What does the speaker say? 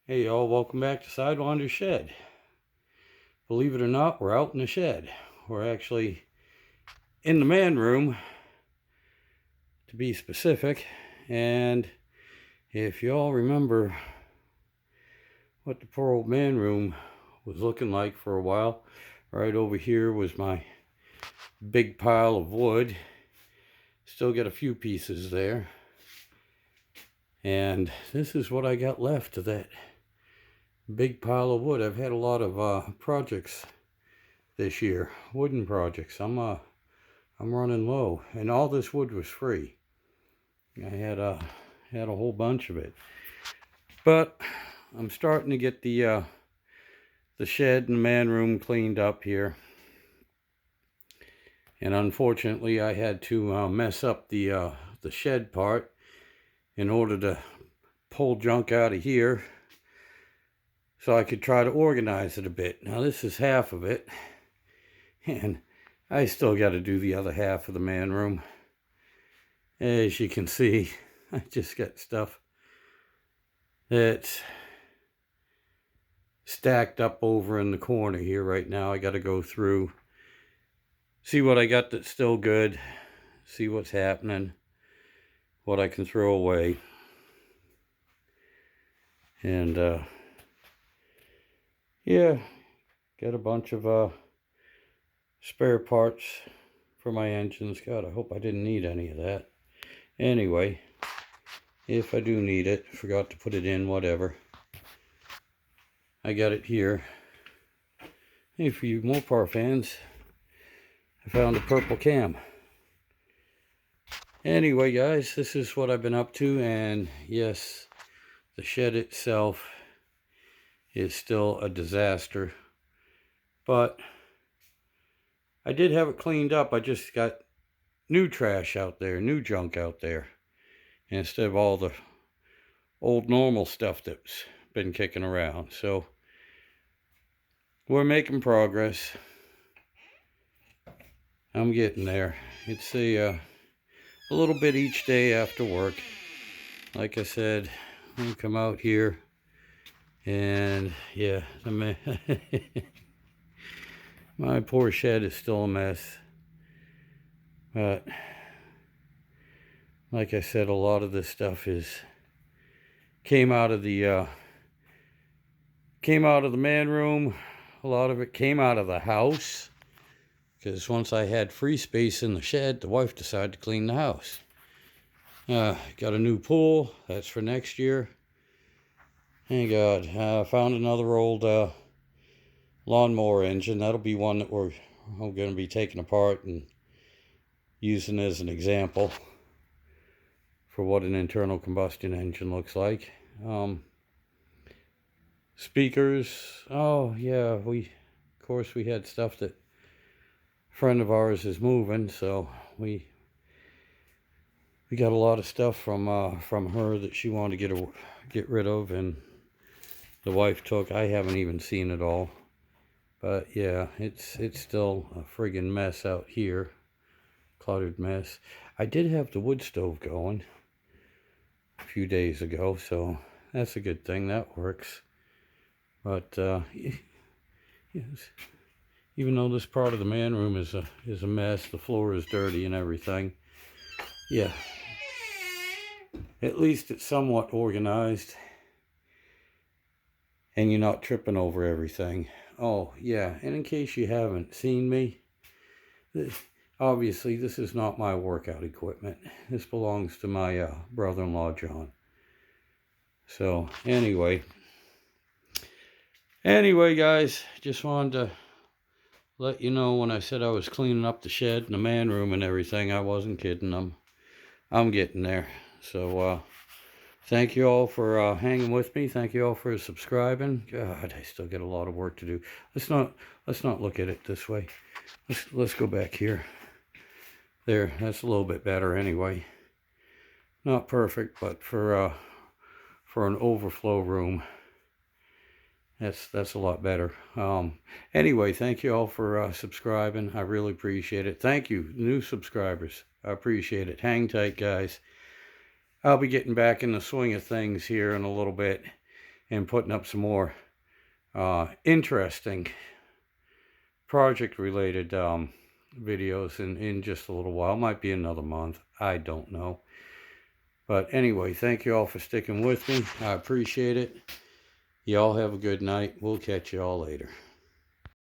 Hey y'all, welcome back to Sidewinder Shed. Believe it or not, we're out in the shed. We're actually in the man room, to be specific. And if y'all remember what the poor old man room was looking like for a while, right over here was my big pile of wood. Still got a few pieces there. And this is what I got left of that big pile of wood. I've had a lot of projects this year, wooden projects. I'm running low, and all this wood was free. I had a whole bunch of it, but I'm starting to get the shed and man room cleaned up here. And unfortunately, I had to mess up the shed part in order to pull junk out of here, so I could try to organize it a bit. Now this is half of it, and I still got to do the other half of the man room. As you can see, I just got stuff that's stacked up over in the corner here right now. I got to go through, see what I got that's still good, see what's happening, what I can throw away. And yeah, got a bunch of spare parts for my engines. God, I hope I didn't need any of that. Anyway, if I do need it, forgot to put it in, whatever. I got it here. Hey, for you Mopar fans, I found a purple cam. Anyway, guys, this is what I've been up to, and yes, the shed itself is still a disaster, but I did have it cleaned up. I just got new trash out there, new junk out there, instead of all the old normal stuff that's been kicking around. So we're making progress. I'm getting there. It's a little bit each day after work. Like I said, I'll come out here, and yeah, my poor shed is still a mess. But like I said, a lot of this stuff came out of the man room. A lot of it came out of the house, because once I had free space in the shed, the wife decided to clean the house. Got a new pool. That's for next year. Thank God. Found another old lawnmower engine. That'll be one that I'm going to be taking apart and using as an example for what an internal combustion engine looks like. Speakers. Oh yeah, of course we had stuff that a friend of ours is moving, so we got a lot of stuff from her that she wanted to get rid of, and the wife took. I haven't even seen it all, but yeah, it's still a friggin' mess out here, cluttered mess. I did have the wood stove going a few days ago, so that's a good thing. That works. But yes, even though this part of the man room is a mess, the floor is dirty and everything, yeah, at least it's somewhat organized, and you're not tripping over everything. Oh yeah, and in case you haven't seen me, obviously this is not my workout equipment. This belongs to my brother-in-law John. So anyway, guys, just wanted to let you know, when I said I was cleaning up the shed and the man room and everything, I wasn't kidding. I'm getting there. So thank you all for hanging with me. Thank you all for subscribing. God, I still got a lot of work to do. Let's not look at it this way. Let's go back here. There, that's a little bit better anyway. Not perfect, but for an overflow room, that's a lot better. Anyway, thank you all for subscribing. I really appreciate it. Thank you, new subscribers. I appreciate it. Hang tight, guys. I'll be getting back in the swing of things here in a little bit. and putting up some more interesting project related videos in just a little while. Might be another month, I don't know. But anyway, thank you all for sticking with me. I appreciate it. Y'all have a good night. We'll catch you all later.